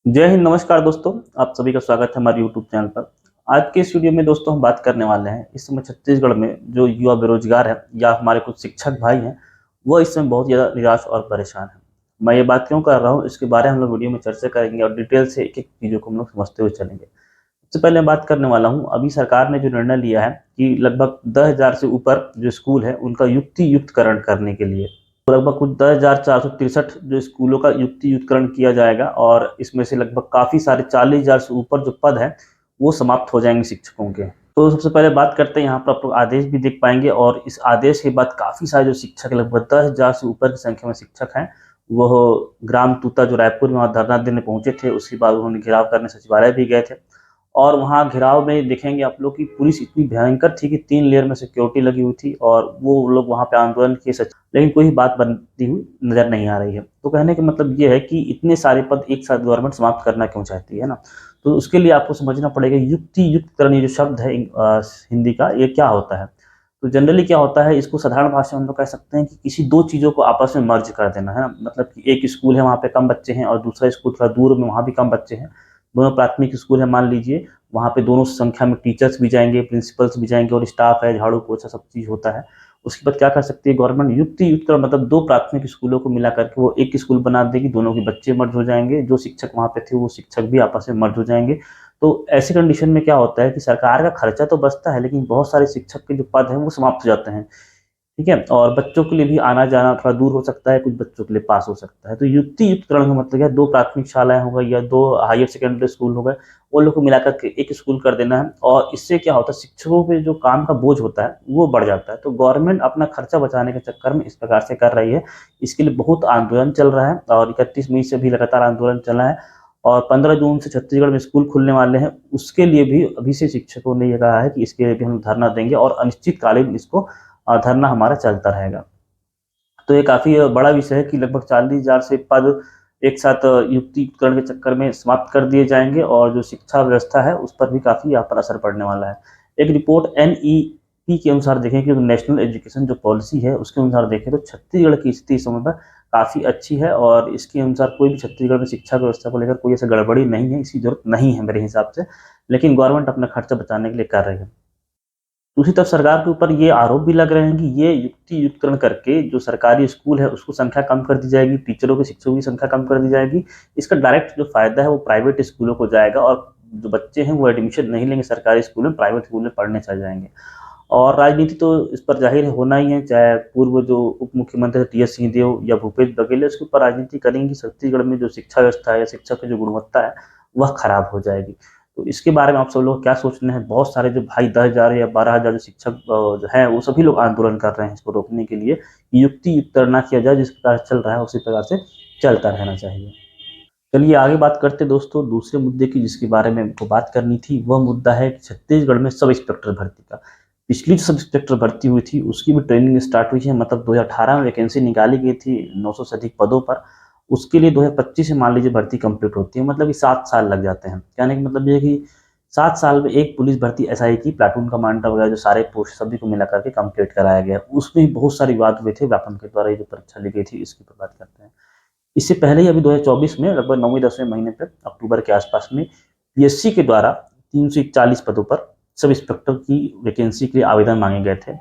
जय हिंद, नमस्कार दोस्तों। आप सभी का स्वागत है हमारे यूट्यूब चैनल पर। आज के इस वीडियो में दोस्तों हम बात करने वाले हैं इस समय छत्तीसगढ़ में जो युवा बेरोजगार है या हमारे कुछ शिक्षक भाई हैं, वो इस समय बहुत ज़्यादा निराश और परेशान हैं। मैं ये बात क्यों कर रहा हूँ, इसके बारे में हम लोग वीडियो में चर्चा करेंगे और डिटेल से एक-एक चीज़ों को हम लोग समझते हुए चलेंगे। सबसे पहले मैं बात करने वाला हूँ, अभी सरकार ने जो निर्णय लिया है कि लगभग 10,000 से ऊपर जो स्कूल है, उनका युक्तियुक्तकरण करने के लिए लगभग कुछ 10,463 जो स्कूलों का युक्तियुक्तकरण किया जाएगा और इसमें से लगभग काफ़ी सारे 40,000 से ऊपर जो पद हैं, वो समाप्त हो जाएँगे शिक्षकों के। तो सबसे पहले बात करते हैं, यहाँ पर आप लोग आदेश भी देख पाएँगे और इस आदेश के बाद काफ़ी सारे जो शिक्षक लगभग 10,000 से ऊपर की संख्या में शिक्षक हैं, वो ग्राम तूता जो रायपुर में वहाँ धरना देने पहुँचे थे, उसके बाद उन्होंने घेराव करने सचिवालय भी गए थे। और वहाँ घेराव में देखेंगे आप लोग कि पुलिस इतनी भयंकर थी कि 3 लेयर में सिक्योरिटी लगी हुई थी और वो लोग वहाँ पे आंदोलन किए सच, लेकिन कोई बात बनती हुई नज़र नहीं आ रही है। तो कहने का मतलब ये है कि इतने सारे पद एक साथ गवर्नमेंट समाप्त करना क्यों चाहती है ना? तो उसके लिए आपको समझना पड़ेगा युक्तियुक्तकरण ये जो शब्द है हिंदी का, ये क्या होता है? तो जनरली क्या होता है, इसको साधारण भाषा में हम लोग कह सकते हैं कि किसी 2 चीज़ों को आपस में मर्ज कर देना, है ना? मतलब कि एक स्कूल है, वहाँ पे कम बच्चे हैं और दूसरा स्कूल थोड़ा दूर में, वहाँ भी कम बच्चे हैं। दोनों प्राथमिक स्कूल है मान लीजिए, वहाँ पे दोनों संख्या में टीचर्स भी जाएँगे, प्रिंसिपल्स भी जाएँगे और स्टाफ है, झाड़ू-पोछा सब चीज़ होता है। उसके बाद क्या कर सकती है गवर्नमेंट, युक्तियुक्तकरण मतलब 2 प्राथमिक स्कूलों को मिला करके वो एक स्कूल बना देगी, दोनों के बच्चे मर्ज हो जाएँगे, जो शिक्षक वहाँ पे थे वो शिक्षक भी आपस में मर्ज हो जाएँगे। तो ऐसी कंडीशन में क्या होता है कि सरकार का खर्चा तो बचता है, लेकिन बहुत सारे शिक्षक के जो पद हैं वो समाप्त हो जाते हैं। ठीक है? और बच्चों के लिए भी आना-जाना थोड़ा दूर हो सकता है, कुछ बच्चों के लिए पास हो सकता है। तो युक्तियुक्तकरण का मतलब क्या है, 2 प्राथमिक शालाएँ हो गई या 2 हायर सेकेंडरी स्कूल हो गए, उन लोग को मिलाकर के एक स्कूल कर देना है और इससे क्या होता है, शिक्षकों पे जो काम का बोझ होता है, वो बढ़ जाता है। तो गवर्नमेंट अपना खर्चा बचाने के चक्कर में इस प्रकार से कर रही है। इसके लिए बहुत आंदोलन चल रहा है और 31 मई से भी लगातार आंदोलन चला है और 15 जून से छत्तीसगढ़ में स्कूल खुलने वाले हैं। उसके लिए भी अभी से शिक्षकों ने ये कहा है कि इसके लिए भी हम धरना देंगे और अनिश्चितकालीन इसको धरना हमारा चलता रहेगा। तो ये काफ़ी बड़ा विषय है कि लगभग 40,000 से पद एक साथ युक्तिकरण के चक्कर में समाप्त कर दिए जाएँगे और जो शिक्षा व्यवस्था है, उस पर भी काफ़ी यहाँ पर असर पड़ने वाला है। एक रिपोर्ट एनईपी के अनुसार देखें कि नेशनल एजुकेशन जो पॉलिसी है, उसके अनुसार देखें तो छत्तीसगढ़ की स्थिति इस समय पर काफ़ी अच्छी है और इसके अनुसार कोई भी छत्तीसगढ़ में शिक्षा व्यवस्था को लेकर कोई ऐसा गड़बड़ी नहीं है, इसकी ज़रूरत नहीं है मेरे हिसाब से। लेकिन गवर्नमेंट अपना खर्चा बचाने के लिए कर रही है। दूसरी तरफ सरकार के ऊपर ये आरोप भी लग रहे हैं कि ये युक्तियुक्तकरण करके जो सरकारी स्कूल है उसको संख्या कम कर दी जाएगी, टीचरों की शिक्षकों की संख्या कम कर दी जाएगी। इसका डायरेक्ट जो फ़ायदा है वो प्राइवेट स्कूलों को जाएगा और जो बच्चे हैं वो एडमिशन नहीं लेंगे सरकारी स्कूल में, प्राइवेट स्कूल में पढ़ने चले जाएँगे। और राजनीति तो इस पर ज़ाहिर है होना ही है, चाहे पूर्व जो उप मुख्यमंत्री टीएस सिंहदेव या भूपेश बघेल इसके ऊपर राजनीति करेंगी। छत्तीसगढ़ में जो शिक्षा व्यवस्था है या शिक्षा की जो गुणवत्ता है, वह खराब हो जाएगी। तो इसके बारे में आप सब लोग क्या सोचना है? बहुत सारे जो भाई 10,000 या 12,000 जो शिक्षक जो हैं, वो सभी लोग आंदोलन कर रहे हैं इसको रोकने के लिए। युक्तियुक्तकरण ना किया जाए, जिस प्रकार से चल रहा है उसी प्रकार से चलता रहना चाहिए। चलिए आगे बात करते हैं दोस्तों दूसरे मुद्दे की, जिसके बारे में हमको बात करनी थी। वह मुद्दा है कि छत्तीसगढ़ में सब इंस्पेक्टर भर्ती का। पिछली जो सब इंस्पेक्टर भर्ती हुई थी उसकी भी ट्रेनिंग स्टार्ट हुई है, मतलब 2018 में वैकेंसी निकाली गई थी 900 से अधिक पदों पर। उसके लिए 2025 से मान लीजिए भर्ती कंप्लीट होती है, मतलब कि 7 साल लग जाते हैं। कहने का मतलब ये है कि 7 साल में एक पुलिस भर्ती एसआई की प्लाटून कमांडर वगैरह जो सारे पोस्ट सभी को मिला करके कंप्लीट कराया गया। उसमें भी बहुत सारे विवाद हुए थे, व्यापम के द्वारा ये जो परीक्षा ली गई थी इसकी पर बात करते हैं। इससे पहले ही अभी 2024 में लगभग 9वें-10वें महीने पे अक्टूबर के आसपास में पीएससी के द्वारा 341 पदों पर सब इंस्पेक्टर की वैकेंसी के लिए आवेदन मांगे गए थे।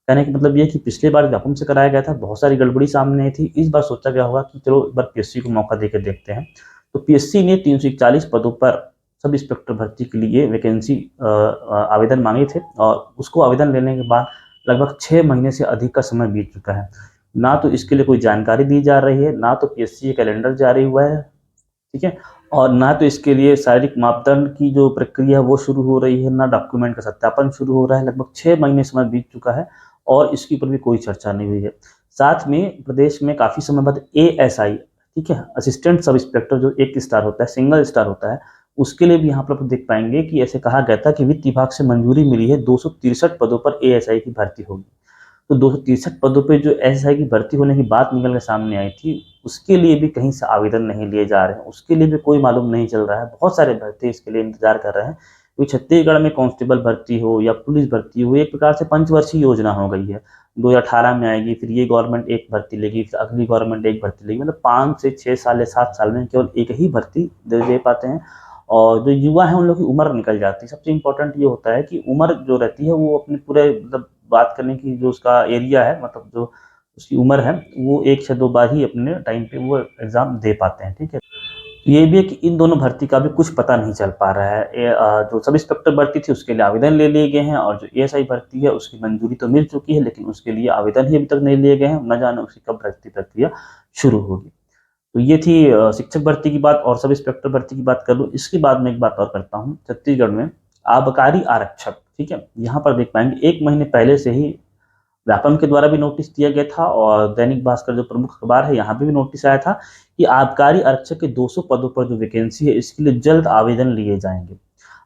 कहने का मतलब ये है कि पिछली बार व्यापम से कराया गया था, बहुत सारी गड़बड़ी सामने आई थी। इस बार सोचा गया होगा कि चलो एक बार पीएससी को मौका देकर देखते हैं। तो पीएससी ने 341 पदों पर सब इंस्पेक्टर भर्ती के लिए वैकेंसी आवेदन मांगे थे और उसको आवेदन लेने के बाद लगभग 6 महीने से अधिक का समय बीत चुका है। ना तो इसके लिए कोई जानकारी दी जा रही है, ना तो पीएससी का कैलेंडर जारी हुआ है, ठीक है? और ना तो इसके लिए शारीरिक मापदंड की जो प्रक्रिया है वो शुरू हो रही है, ना डॉक्यूमेंट का सत्यापन शुरू हो रहा है। लगभग 6 महीने समय बीत चुका है और इसके ऊपर भी कोई चर्चा नहीं हुई है। साथ में प्रदेश में काफ़ी समय बाद एएसआई, ठीक है? असिस्टेंट सब इंस्पेक्टर जो 1 स्टार होता है, सिंगल स्टार होता है, उसके लिए भी यहाँ पर आप देख पाएँगे कि ऐसे कहा गया था कि वित्त विभाग से मंजूरी मिली है, 263 पदों पर एएसआई की भर्ती होगी। तो 263 पदों पे जो एसआई की भर्ती होने की बात निकल के सामने आई थी, उसके लिए भी कहीं से आवेदन नहीं लिए जा रहे हैं, उसके लिए भी कोई मालूम नहीं चल रहा है। बहुत सारे अभ्यर्थी इसके लिए इंतज़ार कर रहे हैं, कोई छत्तीसगढ़ में कांस्टेबल भर्ती हो या पुलिस भर्ती हो, एक प्रकार से पंचवर्षीय योजना हो गई है। 2018 में आएगी, फिर ये गवर्नमेंट एक भर्ती लेगी, फिर अगली गवर्नमेंट एक भर्ती लेगी, मतलब 5 से 6 साल या 7 साल में केवल एक ही भर्ती दे पाते हैं। और जो युवा है उन लोग की उम्र निकल जाती है। सबसे इम्पोर्टेंट ये होता है कि उम्र जो रहती है वो अपने पूरे मतलब बात करने की जो उसका एरिया है, मतलब जो उसकी उम्र है, वो 1 से 2 बार ही अपने टाइम पे वो एग्ज़ाम दे पाते हैं, ठीक है। ये भी है कि इन दोनों भर्ती का भी कुछ पता नहीं चल पा रहा है। जो सब इंस्पेक्टर भर्ती थी उसके लिए आवेदन ले लिए गए हैं, और जो एएसआई भर्ती है उसकी मंजूरी तो मिल चुकी है, लेकिन उसके लिए आवेदन ही अभी तक नहीं लिए गए हैं। न जाने उसकी कब भर्ती प्रक्रिया शुरू होगी। तो ये थी शिक्षक भर्ती की बात। और सब इंस्पेक्टर भर्ती की बात कर लूँ, इसके बाद में एक बात और करता हूँ। छत्तीसगढ़ में आबकारी आरक्षक, ठीक है, यहाँ पर देख पाएंगे 1 महीने पहले से ही व्यापम के द्वारा भी नोटिस दिया गया था, और दैनिक भास्कर जो प्रमुख अखबार है यहाँ पे भी नोटिस आया था कि आबकारी आरक्षक के 200 पदों पर जो वैकेंसी है इसके लिए जल्द आवेदन लिए जाएंगे।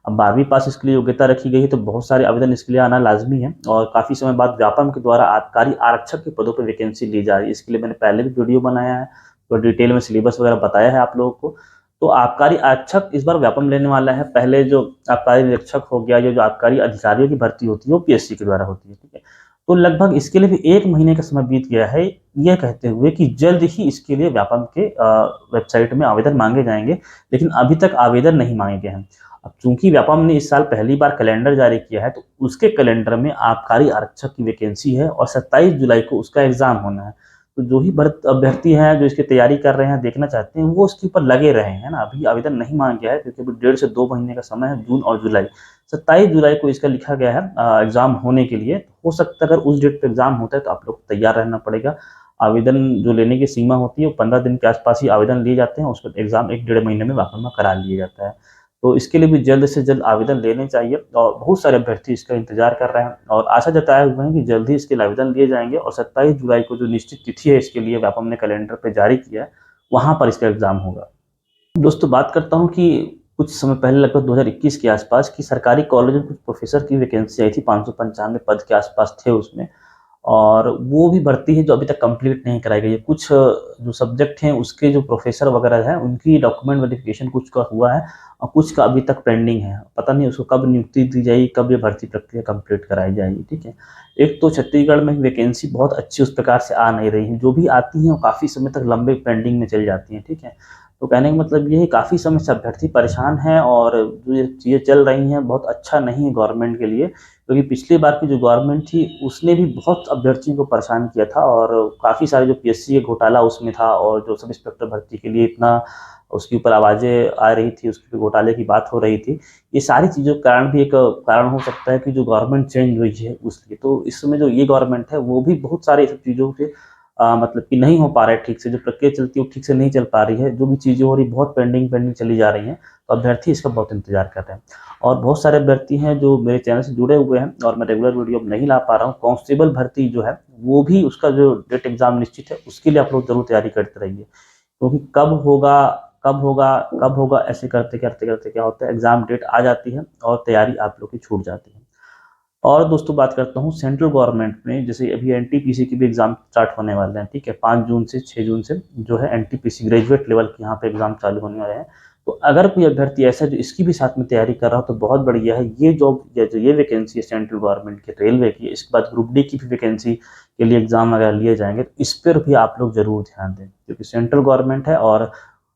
अब 12वीं पास इसके लिए योग्यता रखी गई है, तो बहुत सारे आवेदन इसके लिए आना लाजमी है। और काफ़ी समय बाद व्यापम के द्वारा आबकारी आरक्षक के पदों पर वैकेंसी ली जा रही है। इसके लिए मैंने पहले भी वीडियो बनाया है, तो डिटेल में सिलेबस वगैरह बताया है आप लोगों को। तो आबकारी आरक्षक इस बार व्यापम लेने वाला है। पहले जो आबकारी निरीक्षक हो गया, जो आबकारी अधिकारियों की भर्ती होती है वो पीएससी के द्वारा होती है, ठीक है। तो लगभग इसके लिए भी 1 महीने का समय बीत गया है, यह कहते हुए कि जल्द ही इसके लिए व्यापम के वेबसाइट में आवेदन मांगे जाएंगे, लेकिन अभी तक आवेदन नहीं मांगे गए हैं। अब चूंकि व्यापम ने इस साल पहली बार कैलेंडर जारी किया है, तो उसके कैलेंडर में आबकारी आरक्षक की वैकेंसी है और 27 जुलाई को उसका एग्जाम होना है। तो जो ही अभ्यर्थी हैं जो इसकी तैयारी कर रहे हैं, देखना चाहते हैं, वो उसके ऊपर लगे रहे हैं ना। अभी आवेदन नहीं मांगा गया है, क्योंकि अभी 1.5 से 2 महीने का समय है, जून और जुलाई। 27 जुलाई को इसका लिखा गया है एग्जाम होने के लिए। हो सकता है अगर उस डेट पे एग्जाम होता है तो आप लोग को तैयार रहना पड़ेगा। आवेदन जो लेने की सीमा होती है वो 15 दिन के आसपास ही आवेदन लिए जाते हैं, उसके एग्जाम 1 डेढ़ महीने में वापस में करा लिया जाता है। तो इसके लिए भी जल्द से जल्द आवेदन लेने चाहिए, और बहुत सारे अभ्यर्थी इसका इंतजार कर रहे हैं और आशा जताए हुए हैं कि जल्द ही इसके आवेदन लिए जाएंगे। और 27 जुलाई को जो निश्चित तिथि है इसके लिए व्यापम ने कैलेंडर पर जारी किया है, वहाँ पर इसका एग्जाम होगा। दोस्तों बात करता हूँ कि कुछ समय पहले लगभग 2021 के आसपास की सरकारी कॉलेज में कुछ प्रोफेसर की वैकेंसी आई थी, 595 पद के आसपास थे उसमें। और वो भी भर्ती है जो अभी तक कंप्लीट नहीं कराई गई है। कुछ जो सब्जेक्ट हैं उसके जो प्रोफेसर वगैरह हैं उनकी डॉक्यूमेंट वेरिफिकेशन कुछ का हुआ है और कुछ का अभी तक पेंडिंग है। पता नहीं उसको कब नियुक्ति दी जाएगी, कब ये भर्ती प्रक्रिया कंप्लीट कराई जाएगी, ठीक है। एक तो छत्तीसगढ़ में वैकेंसी बहुत अच्छी उस प्रकार से आ नहीं रही है, जो भी आती हैं वो काफ़ी समय तक लंबे पेंडिंग में चली जाती हैं, ठीक है। तो कहने का मतलब ये है काफ़ी समय से अभ्यर्थी परेशान हैं, और जो ये चीज़ें चल रही हैं बहुत अच्छा नहीं है गवर्नमेंट के लिए। क्योंकि पिछली बार की जो गवर्नमेंट थी उसने भी बहुत अभ्यर्थियों को परेशान किया था, और काफ़ी सारे जो पीएससी का घोटाला उसमें था, और जो सब इंस्पेक्टर भर्ती के लिए इतना उसके ऊपर आवाज़ें आ रही थी, उसके घोटाले की बात हो रही थी। ये सारी चीज़ों के कारण भी एक कारण हो सकता है कि जो गवर्नमेंट चेंज हुई है उसलिए। तो इस समय जो ये गवर्नमेंट है वो भी बहुत सारी सब चीज़ों से मतलब कि नहीं हो पा रहा है ठीक से, जो प्रक्रिया चलती है वो ठीक से नहीं चल पा रही है। जो भी चीज़ें हो रही बहुत पेंडिंग चली जा रही हैं, तो अभ्यर्थी इसका बहुत इंतजार कर रहे हैं। और बहुत सारे अभ्यर्थी हैं जो मेरे चैनल से जुड़े हुए हैं और मैं रेगुलर वीडियो नहीं ला पा रहा हूँ। कांस्टेबल भर्ती जो है वो भी उसका जो डेट एग्जाम निश्चित है उसके लिए आप लोग जरूर तैयारी करते रहिए, क्योंकि कब होगा ऐसे करते करते करते क्या होता है, एग्जाम डेट आ जाती है और तैयारी आप लोग की छूट जाती है। और दोस्तों बात करता हूँ सेंट्रल गवर्नमेंट में, जैसे अभी एनटीपीसी की भी एग्जाम स्टार्ट होने वाले हैं, ठीक है। 5 जून से 6 जून से जो है एनटीपीसी ग्रेजुएट लेवल के यहाँ पे एग्जाम चालू होने वाले हैं। तो अगर कोई अभ्यर्थी ऐसा जो इसकी भी साथ में तैयारी कर रहा हो तो बहुत बढ़िया है। ये जॉब या जो ये वैकेंसी है सेंट्रल गवर्नमेंट के रेलवे की, इसके बाद ग्रुप डी की भी वैकेंसी के लिए एग्जाम अगर लिए जाएंगे तो इस पर भी आप लोग जरूर ध्यान दें, क्योंकि सेंट्रल गवर्नमेंट है। और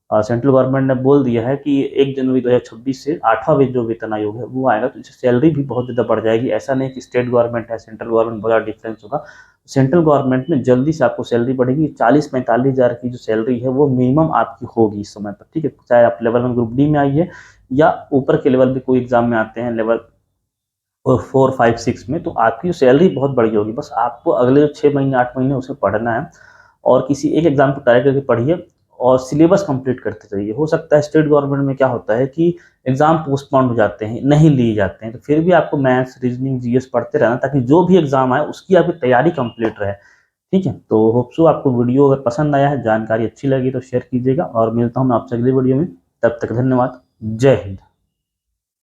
सेंट्रल गवर्नमेंट ने बोल दिया है कि 1 जनवरी 2026 से 8वां जो वेतन आयोग है वो आएगा, तो इससे सैलरी भी बहुत ज़्यादा बढ़ जाएगी। ऐसा नहीं कि स्टेट गवर्नमेंट है सेंट्रल गवर्नमेंट बड़ा डिफरेंस होगा। सेंट्रल गवर्नमेंट में जल्दी से आपको सैलरी बढ़ेगी। 40-45 हज़ार की जो सैलरी है वो मिनिमम आपकी होगी इस समय पर, ठीक है। चाहे आप लेवल 1 ग्रुप डी में आइए या ऊपर के लेवल भी कोई एग्जाम में आते हैं लेवल 4, 5, 6 में, तो आपकी जो सैलरी बहुत बढ़ी होगी। बस आपको अगले 6 महीने 8 महीने उसे पढ़ना है और किसी एक एग्जाम को ट्राई करके पढ़िए और सिलेबस कंप्लीट करते रहिए। हो सकता है स्टेट गवर्नमेंट में क्या होता है कि एग्जाम पोस्टपोन हो जाते हैं, नहीं लिए जाते हैं, तो फिर भी आपको मैथ्स, रीजनिंग, जीएस पढ़ते रहना, ताकि जो भी एग्जाम आए उसकी आपकी तैयारी कंप्लीट रहे, ठीक है। तो होप सो आपको वीडियो अगर पसंद आया है, जानकारी अच्छी लगी तो शेयर कीजिएगा, और मिलता हूँ मैं आपसे अगली वीडियो में। तब तक धन्यवाद। जय हिंद।